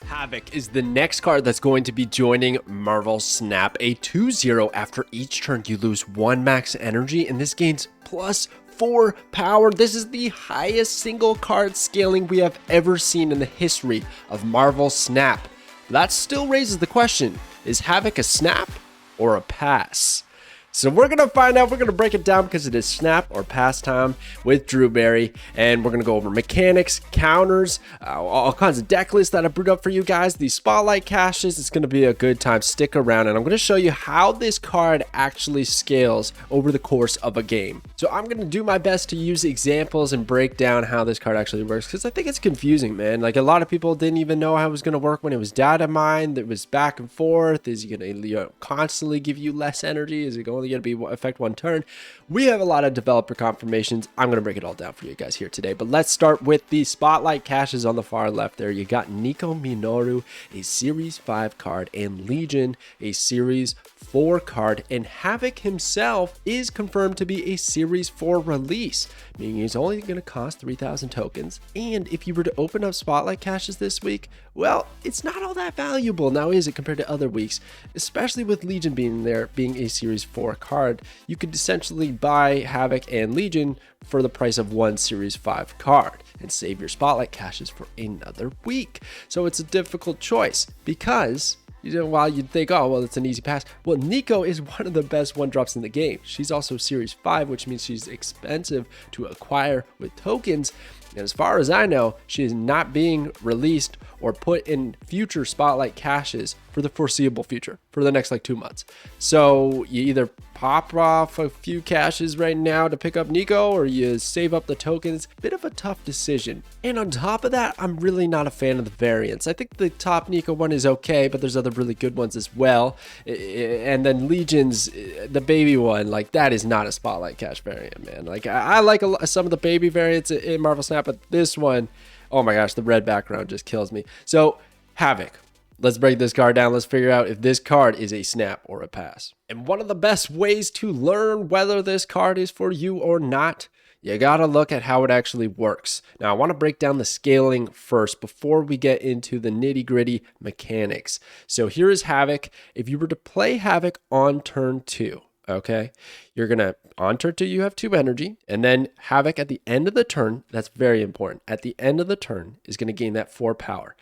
Havok is the next card that's going to be joining Marvel Snap. A 2/0 after each turn you lose 1 max energy, and this gains +4 power. This is the highest single card scaling we have ever seen in the history of Marvel Snap. That still raises the question, is Havok a snap or a pass? So we're going to find out. We're going to break it down because it is snap or pass time with Drewberry. And we're going to go over mechanics, counters, all kinds of deck lists that I brewed up for you guys. These spotlight caches. It's going to be a good time. Stick around. And I'm going to show you how this card actually scales over the course of a game. So I'm going to do my best to use examples and break down how this card actually works, because I think it's confusing, man. Like, a lot of people didn't even know how it was going to work when it was DATAMINE. It was back and forth. Is it going to constantly give you less energy? Is it only going to be affect one turn? We have a lot of developer confirmations. I'm going to break it all down for you guys here today, but let's start with the spotlight caches on the far left there. You got Nico Minoru, a Series 5 card, and Legion, a Series 4 card, and Havok himself is confirmed to be a Series 4 release, meaning he's only going to cost 3,000 tokens. And if you were to open up spotlight caches this week, well, it's not all that valuable now, is it, compared to other weeks? Especially with Legion being there, being a Series 4 card. You could essentially buy Havok and Legion for the price of one Series 5 card and save your spotlight caches for another week. So it's a difficult choice because, you know, while you'd think, oh, well, it's an easy pass. Well, Nico is one of the best one drops in the game. She's also Series 5, which means she's expensive to acquire with tokens. And as far as I know, she is not being released or put in future spotlight caches for the foreseeable future, for the next like 2 months. So you either pop off a few caches right now to pick up Nico, or you save up the tokens. Bit of a tough decision. And on top of that, I'm really not a fan of the variants. I think the top Nico one is okay, but there's other really good ones as well. And then Legion's, the baby one, like, that is not a spotlight cache variant, man. Like, I like some of the baby variants in Marvel Snap, but this one, oh my gosh, the red background just kills me. So Havok, let's break this card down. Let's figure out if this card is a snap or a pass. And one of the best ways to learn whether this card is for you or not, you gotta look at how it actually works. Now, I want to break down the scaling first before we get into the nitty-gritty mechanics. So here is Havok. If you were to play Havok on turn 2, okay, you're gonna, on turn 2 you have 2 energy, and then Havok at the end of the turn, that's very important, at the end of the turn is going to gain that 4 power.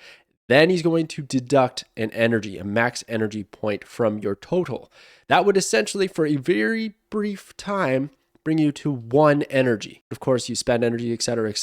Then he's going to deduct an energy, a max energy point from your total. That would essentially, for a very brief time, bring you to 1 energy. Of course, you spend energy, etc.,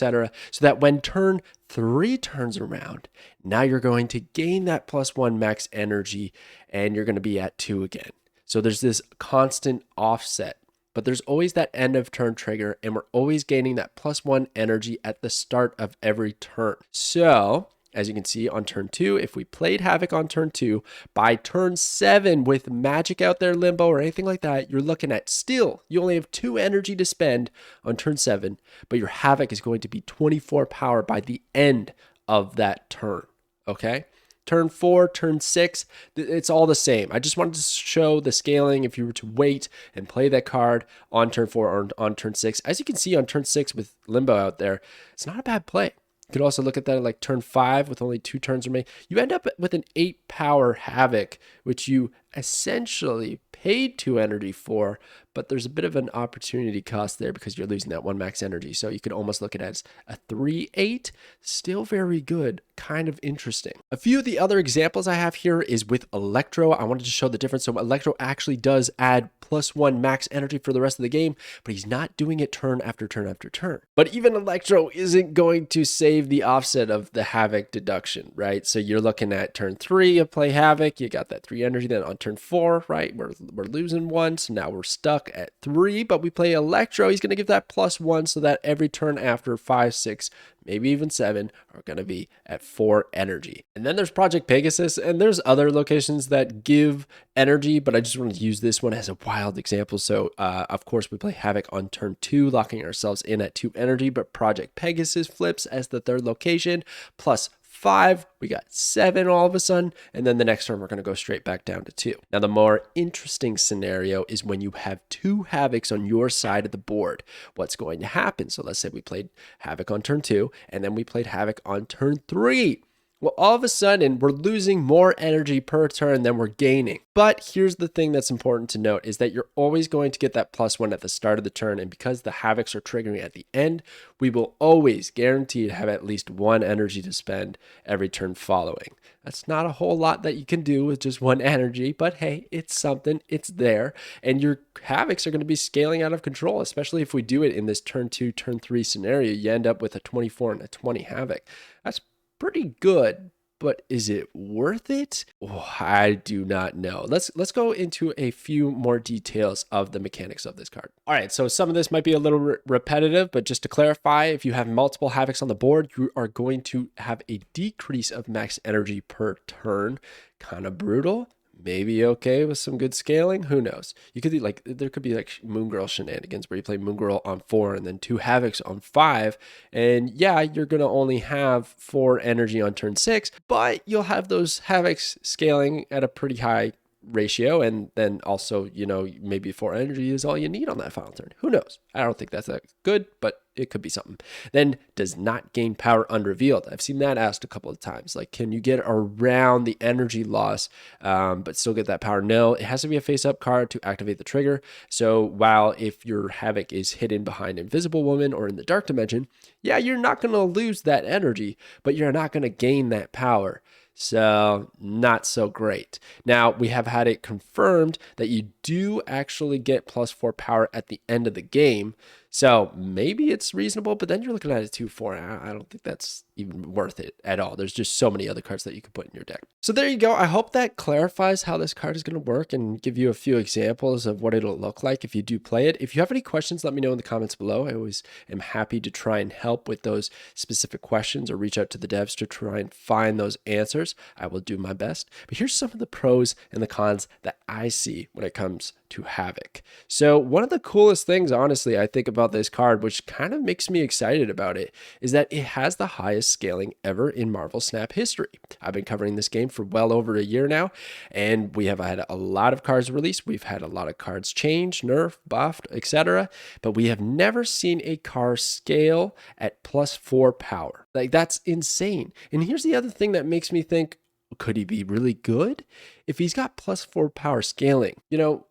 so that when turn 3 turns around, now you're going to gain that +1 max energy, and you're going to be at 2 again. So there's this constant offset, but there's always that end of turn trigger, and we're always gaining that +1 energy at the start of every turn. So as you can see on turn 2, if we played Havok on turn 2, by turn 7 with magic out there, limbo, or anything like that, you're looking at still, you only have 2 energy to spend on turn 7, but your Havok is going to be 24 power by the end of that turn, okay? Turn 4, turn 6, it's all the same. I just wanted to show the scaling if you were to wait and play that card on turn 4 or on turn 6. As you can see on turn 6 with limbo out there, it's not a bad play. You could also look at that like turn 5 with only 2 turns remaining. You end up with an 8 power Havok, which you essentially paid 2 energy for, but there's a bit of an opportunity cost there because you're losing that 1 max energy. So you could almost look at it as a 3/8, still very good, kind of interesting. A few of the other examples I have here is with Electro. I wanted to show the difference. So Electro actually does add +1 max energy for the rest of the game, but he's not doing it turn after turn after turn. But even Electro isn't going to save the offset of the Havok deduction, right? So you're looking at turn 3, you play Havok, you got that 3 energy. Then on turn 4, right, we're losing 1, so now we're stuck at 3, but we play Electro, he's going to give that +1 so that every turn after 5, 6, maybe even 7 are going to be at 4 energy. And then there's Project Pegasus, and there's other locations that give energy, but I just wanted to use this one as a wild example. So of course we play Havok on turn 2, locking ourselves in at 2 energy, but Project Pegasus flips as the 3rd location, +5, we got 7 all of a sudden, and then the next turn we're going to go straight back down to 2. Now the more interesting scenario is when you have 2 Havoks on your side of the board. What's going to happen? So let's say we played Havok on turn 2, and then we played Havok on turn 3. Well, all of a sudden, we're losing more energy per turn than we're gaining. But here's the thing that's important to note is that you're always going to get that +1 at the start of the turn. And because the Havocs are triggering at the end, we will always guarantee to have at least 1 energy to spend every turn following. That's not a whole lot that you can do with just 1 energy, but hey, it's something, it's there. And your Havocs are going to be scaling out of control, especially if we do it in this turn 2, turn 3 scenario. You end up with a 24 and a 20 Havoc. That's pretty good, but is it worth it? Oh, I do not know. Let's go into a few more details of the mechanics of this card. All right, so some of this might be a little repetitive, but just to clarify, if you have multiple Havocs on the board, you are going to have a decrease of max energy per turn. Kind of brutal. Maybe okay with some good scaling. Who knows? You could be there could be like Moon Girl shenanigans where you play Moon Girl on 4 and then 2 Havocs on 5. And yeah, you're going to only have 4 energy on turn 6, but you'll have those Havocs scaling at a pretty high ratio. And then also, maybe 4 energy is all you need on that final turn. Who knows? I don't think that's that good, but it could be something. Then does not gain power unrevealed. I've seen that asked a couple of times. Like, can you get around the energy loss, but still get that power? No, it has to be a face-up card to activate the trigger. So while if your Havoc is hidden behind Invisible Woman or in the Dark Dimension, yeah, you're not going to lose that energy, but you're not going to gain that power. So not so great. Now we have had it confirmed that you do actually get +4 power at the end of the game. So maybe it's reasonable, but then you're looking at a 2/4. I don't think that's even worth it at all. There's just so many other cards that you could put in your deck. So there you go. I hope that clarifies how this card is going to work and give you a few examples of what it'll look like if you do play it. If you have any questions, let me know in the comments below. I always am happy to try and help with those specific questions or reach out to the devs to try and find those answers. I will do my best. But here's some of the pros and the cons that I see when it comes to Havok. So one of the coolest things, honestly, I think about this card, which kind of makes me excited about it, is that it has the highest scaling ever in Marvel Snap history. I've been covering this game for well over a year now, and we have had a lot of cards released. We've had a lot of cards change, nerf, buffed, etc. But we have never seen a card scale at +4 power. Like, that's insane. And here's the other thing that makes me think, could he be really good? If he's got +4 power scaling,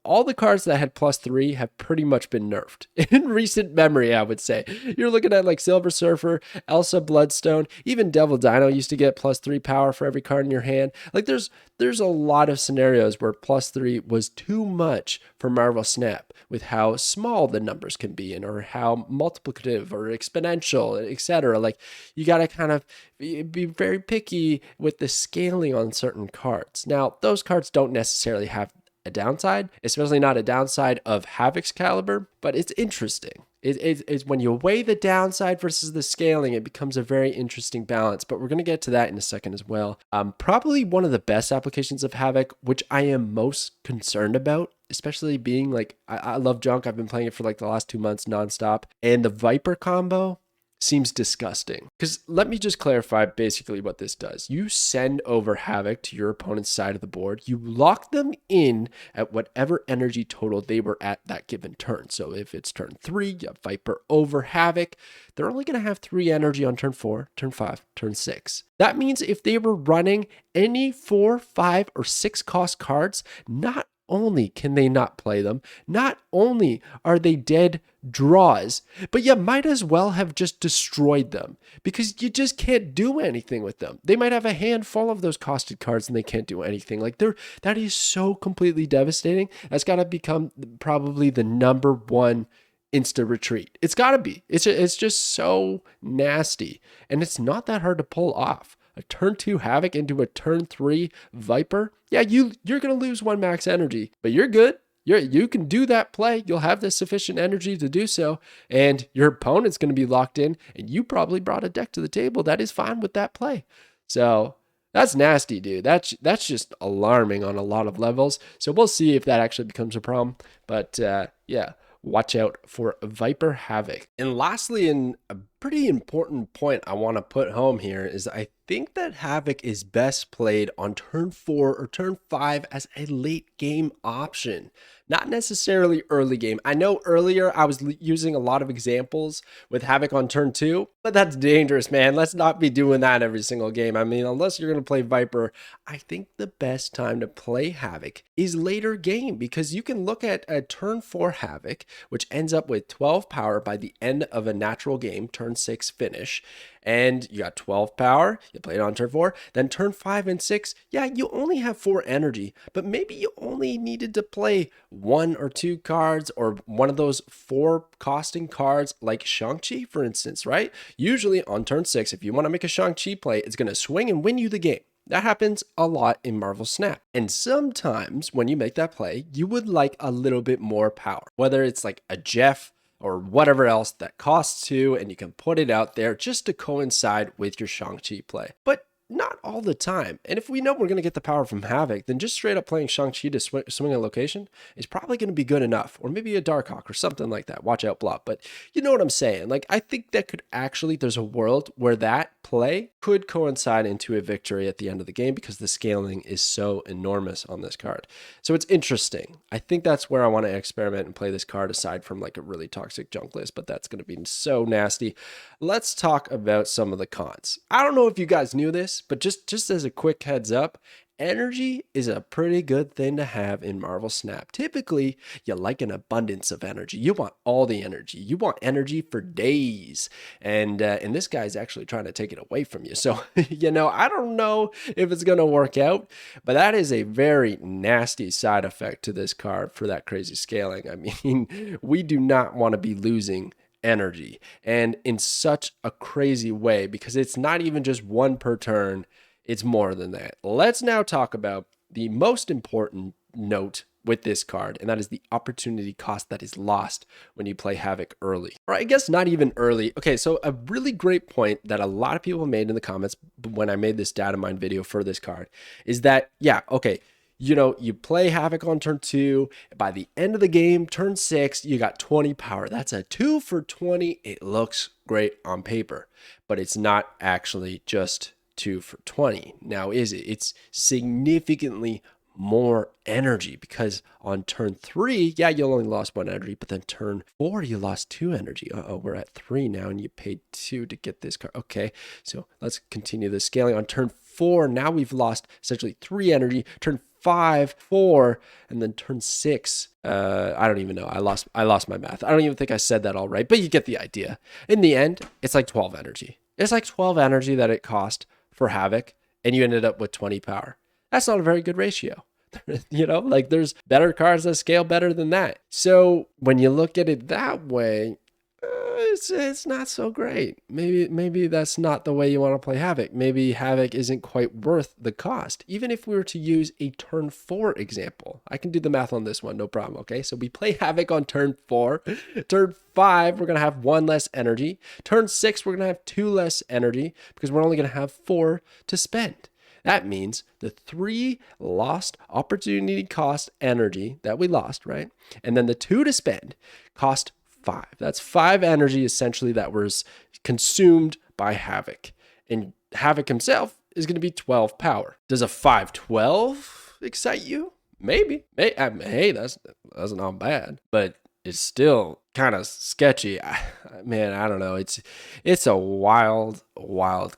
all the cards that had +3 have pretty much been nerfed in recent memory, I would say. You're looking at like Silver Surfer, Elsa Bloodstone, even Devil Dino used to get +3 power for every card in your hand. Like there's a lot of scenarios where +3 was too much for Marvel Snap with how small the numbers can be and or how multiplicative or exponential, etc. Like you got to kind of be very picky with the scaling on certain cards. Now, those cards don't necessarily have a downside, especially not a downside of Havok's caliber, but it's interesting. It's when you weigh the downside versus the scaling, it becomes a very interesting balance, but we're going to get to that in a second as well. Probably one of the best applications of Havok, which I am most concerned about, especially being like, I love Junk. I've been playing it for like the last 2 months nonstop, and the Viper combo seems disgusting. Because let me just clarify basically what this does. You send over Havok to your opponent's side of the board. You lock them in at whatever energy total they were at that given turn. So if it's turn 3, you have Viper over Havok. They're only going to have 3 energy on turn 4, turn 5, turn 6. That means if they were running any 4, 5, or 6 cost cards, not only can they not play them, not only are they dead draws, but you might as well have just destroyed them because you just can't do anything with them. They might have a handful of those costed cards and they can't do anything. Like that is so completely devastating. That's got to become probably the #1 insta retreat. It's got to be. It's just so nasty, and it's not that hard to pull off. A turn 2 Havok into a turn 3 Viper. Yeah, you're gonna lose 1 max energy, but you're good. You can do that play. You'll have the sufficient energy to do so, and your opponent's gonna be locked in, and you probably brought a deck to the table that is fine with that play. So that's nasty, dude. That's just alarming on a lot of levels. So we'll see if that actually becomes a problem. But yeah. Watch out for Viper Havok. And lastly, and a pretty important point I want to put home here is I think that Havok is best played on turn 4 or turn 5 as a late game option. Not necessarily early game. I know earlier I was using a lot of examples with Havok on turn 2, but that's dangerous, man. Let's not be doing that every single game. I mean, unless you're going to play Viper, I think the best time to play Havok is later game, because you can look at a turn 4 Havok, which ends up with 12 power by the end of a natural game, turn 6 finish. And you got 12 power, you play it on turn 4, then turn 5 and 6, yeah, you only have 4 energy, but maybe you only needed to play 1 or 2 cards, or one of those 4 costing cards like Shang-Chi, for instance, right? Usually on turn 6, if you want to make a Shang-Chi play, it's going to swing and win you the game. That happens a lot in Marvel Snap. And sometimes when you make that play, you would like a little bit more power, whether it's like a Jeff or whatever else that costs 2, and you can put it out there just to coincide with your Shang-Chi play. But not all the time. And if we know we're going to get the power from Havok, then just straight up playing Shang-Chi to swing a location is probably going to be good enough. Or maybe a Darkhawk or something like that. Watch out, Blop. But you know what I'm saying? Like, I think that could actually, there's a world where that play could coincide into a victory at the end of the game, because the scaling is so enormous on this card. So it's interesting. I think that's where I want to experiment and play this card, aside from like a really toxic junk list, but that's going to be so nasty. Let's talk about some of the cons. I don't know if you guys knew this, but just as a quick heads up, energy is a pretty good thing to have in Marvel Snap. Typically, you like an abundance of energy. You want all the energy. You want energy for days. And this guy's actually trying to take it away from you. So, you know, I don't know if it's going to work out, but that is a very nasty side effect to this card for that crazy scaling. I mean, we do not want to be losing energy, and in such a crazy way, because it's not even just 1 per turn, it's more than that. Let's now talk about the most important note with this card, and that is the opportunity cost that is lost when you play Havok early. Or I guess not even early. Okay, so a really great point that a lot of people made in the comments when I made this DATAMINE video for this card is that, yeah, okay, you know, you play Havok on turn 2. By the end of the game, turn 6, you got 20 power. That's a 2 for 20. It looks great on paper, but it's not actually just 2 for 20. Now, is it? It's significantly more energy, because on turn 3, yeah, you only lost 1 energy, but then turn 4, you lost 2 energy. We're at 3 now, and you paid 2 to get this card. Okay, so let's continue the scaling. On turn 4, now we've lost essentially 3 energy. Turn 5, 4, and then turn 6. I don't even know. I lost my math. I don't even think I said that all right, but you get the idea. In the end, it's like 12 energy. It's like 12 energy that it cost for Havok, and you ended up with 20 power. That's not a very good ratio. You know, like there's better cards that scale better than that. So when you look at it that way, it's not so great. Maybe that's not the way you want to play Havok. Maybe Havok isn't quite worth the cost. Even if we were to use a turn 4 example, I can do the math on this one, no problem. Okay, so we play Havok on turn 4. Turn 5, we're gonna have 1 less energy. Turn 6, we're gonna have 2 less energy, because we're only gonna have 4 to spend. That means the 3 lost opportunity cost energy that we lost, right? And then the 2 to spend cost 5. That's 5 energy essentially that was consumed by Havok. And Havok himself is going to be 12 power. Does a 5/12 excite you? Maybe. Hey, that's not bad, but it's still kind of sketchy. Man, I don't know. It's a wild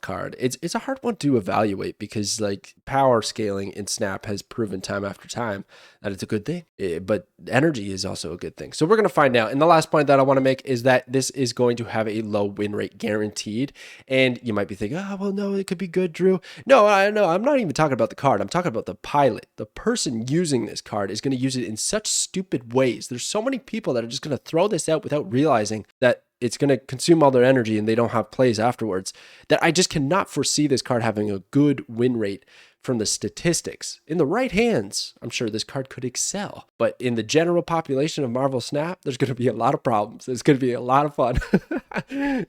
card. It's a hard one to evaluate, because like power scaling in Snap has proven time after time that it's a good thing, but energy is also a good thing. So we're going to find out. And the last point that I want to make is that this is going to have a low win rate guaranteed. And you might be thinking, oh, well, no, it could be good, Drew. No, I'm not even talking about the card. I'm talking about the pilot. The person using this card is going to use it in such stupid ways. There's so many people that are just going to throw this out without realizing that it's going to consume all their energy and they don't have plays afterwards, that I just cannot foresee this card having a good win rate from the statistics. In the right hands, I'm sure this card could excel. But in the general population of Marvel Snap, there's going to be a lot of problems. It's going to be a lot of fun.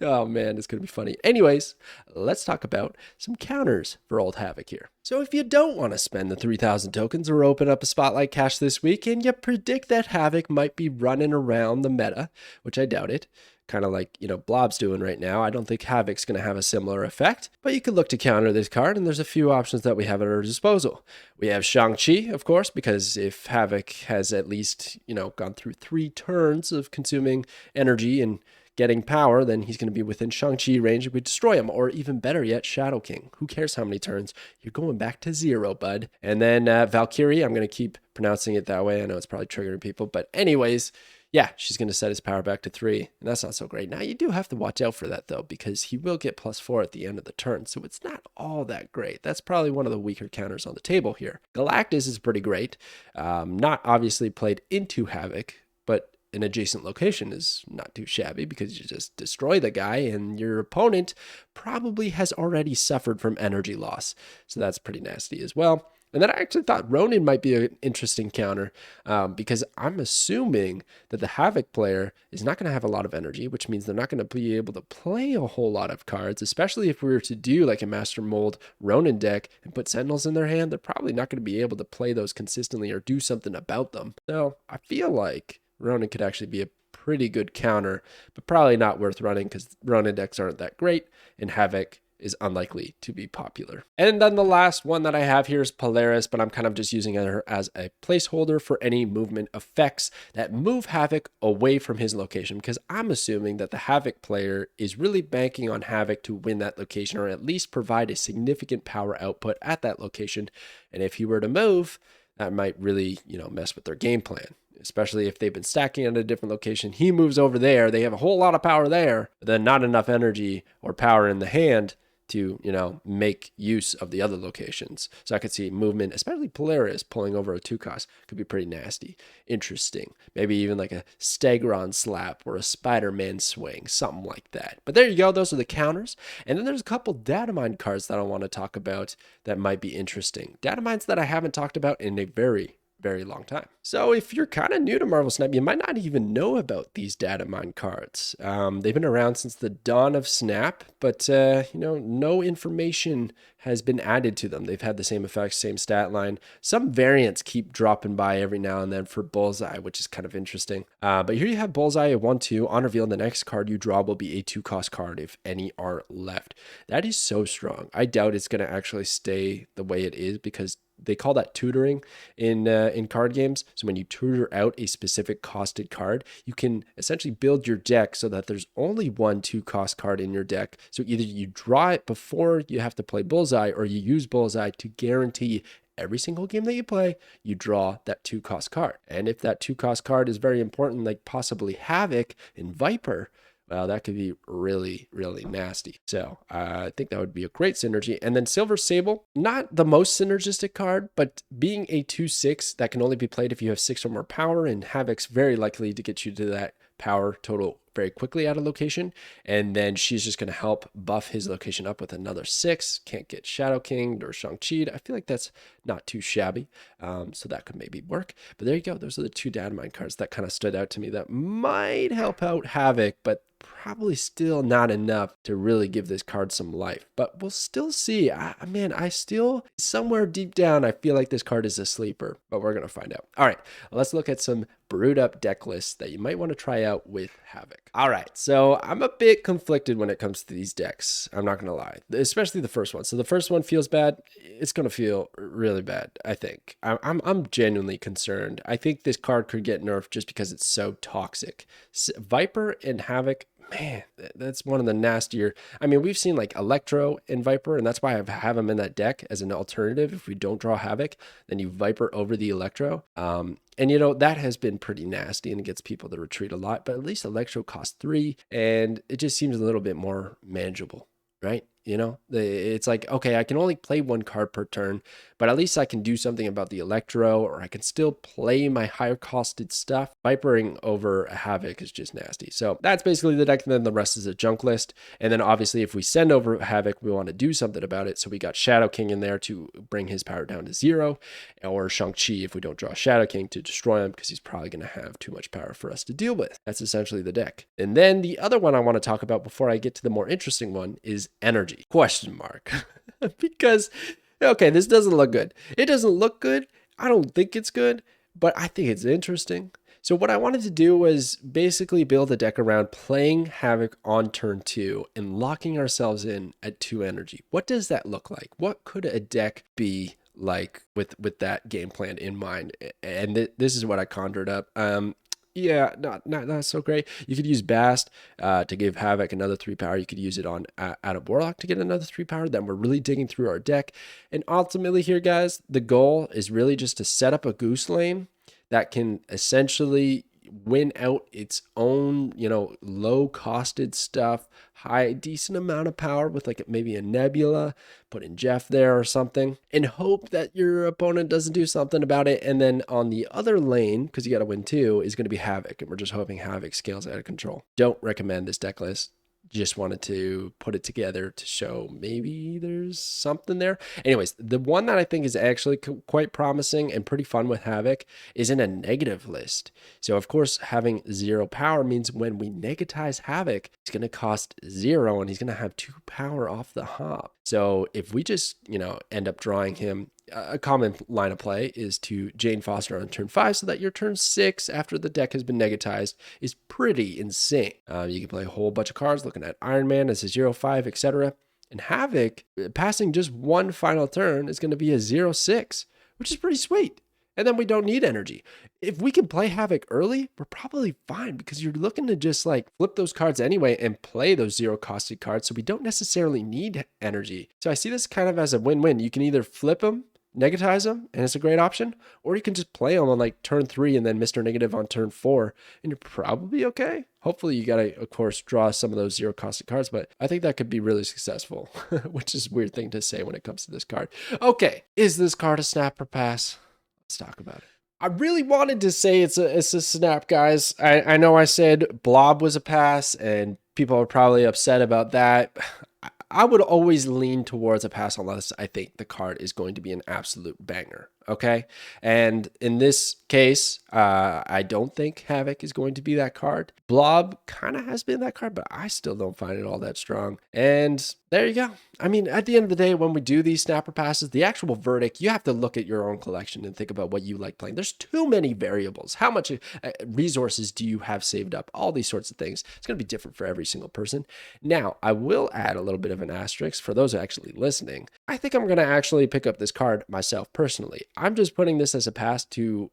Oh man, it's going to be funny. Anyways, let's talk about some counters for old Havok here. So if you don't want to spend the 3,000 tokens or open up a Spotlight cache this week, and you predict that Havok might be running around the meta, which I doubt it, kind of like, Blob's doing right now. I don't think Havok's going to have a similar effect, but you could look to counter this card, and there's a few options that we have at our disposal. We have Shang-Chi, of course, because if Havok has at least, gone through 3 turns of consuming energy and getting power, then he's going to be within Shang-Chi range if we destroy him. Or even better yet, Shadow King. Who cares how many turns? You're going back to 0, bud. And then Valkyrie, I'm going to keep pronouncing it that way. I know it's probably triggering people, but anyways, yeah, she's going to set his power back to 3, and that's not so great. Now, you do have to watch out for that, though, because he will get +4 at the end of the turn, so it's not all that great. That's probably one of the weaker counters on the table here. Galactus is pretty great. Not obviously played into Havok, but an adjacent location is not too shabby because you just destroy the guy and your opponent probably has already suffered from energy loss. So that's pretty nasty as well. And then I actually thought Ronin might be an interesting counter because I'm assuming that the Havok player is not going to have a lot of energy, which means they're not going to be able to play a whole lot of cards, especially if we were to do like a Master Mold Ronin deck and put Sentinels in their hand. They're probably not going to be able to play those consistently or do something about them. So I feel like Ronin could actually be a pretty good counter, but probably not worth running because Ronin decks aren't that great, and Havok is unlikely to be popular. And then the last one that I have here is Polaris, but I'm kind of just using her as a placeholder for any movement effects that move Havok away from his location, because I'm assuming that the Havok player is really banking on Havok to win that location or at least provide a significant power output at that location. And if he were to move, that might really, mess with their game plan. Especially if they've been stacking at a different location. He moves over there. They have a whole lot of power there, but then not enough energy or power in the hand to, make use of the other locations. So I could see movement, especially Polaris pulling over a 2-cost, could be pretty nasty. Interesting. Maybe even like a Stegron slap or a Spider-Man swing, something like that. But there you go. Those are the counters. And then there's a couple datamine cards that I want to talk about that might be interesting. Datamines that I haven't talked about in a very long time. So if you're kind of new to Marvel Snap, you might not even know about these datamine cards. They've been around since the dawn of Snap, but no information has been added to them. They've had the same effects, same stat line. Some variants keep dropping by every now and then for Bullseye, which is kind of interesting. But here you have Bullseye at 1/2. On reveal, the next card you draw will be a 2-cost card if any are left. That is so strong. I doubt it's going to actually stay the way it is because they call that tutoring in card games. So when you tutor out a specific costed card, you can essentially build your deck so that there's only one 2-cost card in your deck. So either you draw it before you have to play Bullseye, or you use Bullseye to guarantee every single game that you play, you draw that 2-cost card. And if that 2-cost card is very important, like possibly Havok and Viper, well, that could be really nasty. So I think that would be a great synergy. And then Silver Sable, not the most synergistic card, but being a 2/6 that can only be played if you have 6 or more power, and Havok's very likely to get you to that power total very quickly at a location, and then she's just going to help buff his location up with another 6. Can't get Shadow King or Shang-Chi. I feel like that's not too shabby, so that could maybe work. But there you go. Those are the 2 datamine cards that kind of stood out to me that might help out Havok, but probably still not enough to really give this card some life. But we'll still see. I still, somewhere deep down, I feel like this card is a sleeper, but we're going to find out. All right, let's look at some brewed up deck lists that you might want to try out with Havok. All right, so I'm a bit conflicted when it comes to these decks. I'm not going to lie, especially the first one. So the first one feels bad. It's going to feel really bad, I think. I'm genuinely concerned. I think this card could get nerfed just because it's so toxic. Viper and Havok, man, that's one of the nastier. I mean, we've seen like Electro and Viper, and that's why I have them in that deck as an alternative. If we don't draw Havok, then you Viper over the Electro. And that has been pretty nasty and it gets people to retreat a lot, but at least Electro costs 3 and it just seems a little bit more manageable, right? It's like, okay, I can only play 1 card per turn, but at least I can do something about the Electro, or I can still play my higher costed stuff. Vipering over a Havok is just nasty. So that's basically the deck, and then the rest is a junk list. And then obviously if we send over Havok, we want to do something about it. So we got Shadow King in there to bring his power down to 0, or Shang-Chi if we don't draw Shadow King to destroy him, because he's probably going to have too much power for us to deal with. That's essentially the deck. And then the other one I want to talk about before I get to the more interesting one is Energy. Question mark. Because, okay, this doesn't look good. It doesn't look good. I don't think it's good, but I think it's interesting. So what I wanted to do was basically build a deck around playing Havok on turn 2 and locking ourselves in at 2 energy. What does that look like? What could a deck be like with that game plan in mind? And this is what I conjured up. Yeah, not so great. You could use Bast to give Havok another 3 power. You could use it on out of Warlock to get another 3 power. Then we're really digging through our deck. And ultimately here, guys, the goal is really just to set up a goose lane that can essentially win out its own, low costed stuff, decent amount of power with like maybe a Nebula, put in Jeff there or something, and hope that your opponent doesn't do something about it. And then on the other lane, because you got to win 2, is going to be Havok, and we're just hoping Havok scales out of control. Don't recommend this deck list. Just wanted to put it together to show maybe there's something there. Anyways, the one that I think is actually quite promising and pretty fun with Havok is in a negative list. So of course, having 0 power means when we negatize Havok, it's going to cost 0 and he's going to have 2 power off the hop. So if we just, end up drawing him, a common line of play is to Jane Foster on turn 5 so that your turn 6 after the deck has been negatized is pretty insane. You can play a whole bunch of cards looking at Iron Man as a 0/5, etc. And Havok, passing just 1 final turn is going to be a 0/6, which is pretty sweet. And then we don't need energy. If we can play Havok early, we're probably fine because you're looking to just like flip those cards anyway and play those 0-costed cards. So we don't necessarily need energy. So I see this kind of as a win-win. You can either flip them, negatize them, and it's a great option, or you can just play them on like turn 3 and then Mr. Negative on turn 4, and you're probably okay. Hopefully you gotta, of course, draw some of those 0-costed cards, but I think that could be really successful, which is a weird thing to say when it comes to this card. Okay, is this card a snap or pass? Let's talk about it. I really wanted to say it's a snap, guys. I know I said Blob was a pass, and people are probably upset about that. I would always lean towards a pass unless I think the card is going to be an absolute banger. Okay. And in this case, I don't think Havok is going to be that card. Blob kind of has been that card, but I still don't find it all that strong. And there you go. I mean, at the end of the day, when we do these snapper passes, the actual verdict, you have to look at your own collection and think about what you like playing. There's too many variables. How much resources do you have saved up? All these sorts of things. It's going to be different for every single person. Now, I will add a little bit of an asterisk for those actually listening. I think I'm going to actually pick up this card myself personally. I'm just putting this as a pass to,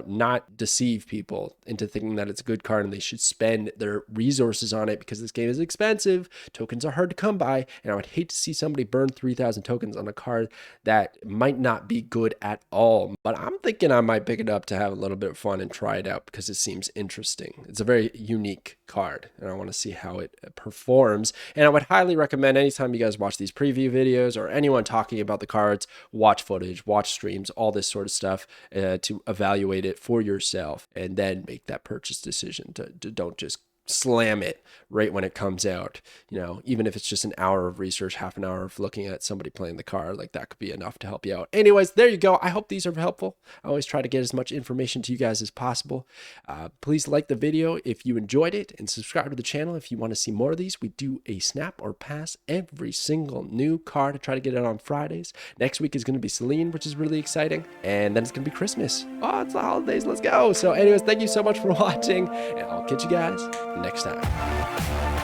not deceive people into thinking that it's a good card and they should spend their resources on it because this game is expensive. Tokens are hard to come by, and I would hate to see somebody burn 3,000 tokens on a card that might not be good at all. But I'm thinking I might pick it up to have a little bit of fun and try it out because it seems interesting. It's a very unique card, and I want to see how it performs. And I would highly recommend anytime you guys watch these preview videos or anyone talking about the cards, watch footage, watch streams, all this sort of stuff to evaluate it for yourself and then make that purchase decision. Don't just slam it right when it comes out. Even if it's just an hour of research, half an hour of looking at somebody playing the card, like that could be enough to help you out. Anyways, there you go. I hope these are helpful. I always try to get as much information to you guys as possible. Please like the video if you enjoyed it and subscribe to the channel if you want to see more of these. We do a snap or pass every single new card. to try to get it on Fridays. Next week is going to be Celine, which is really exciting. And then it's going to be Christmas. Oh, it's the holidays. Let's go. So anyways, thank you so much for watching, and I'll catch you guys next time.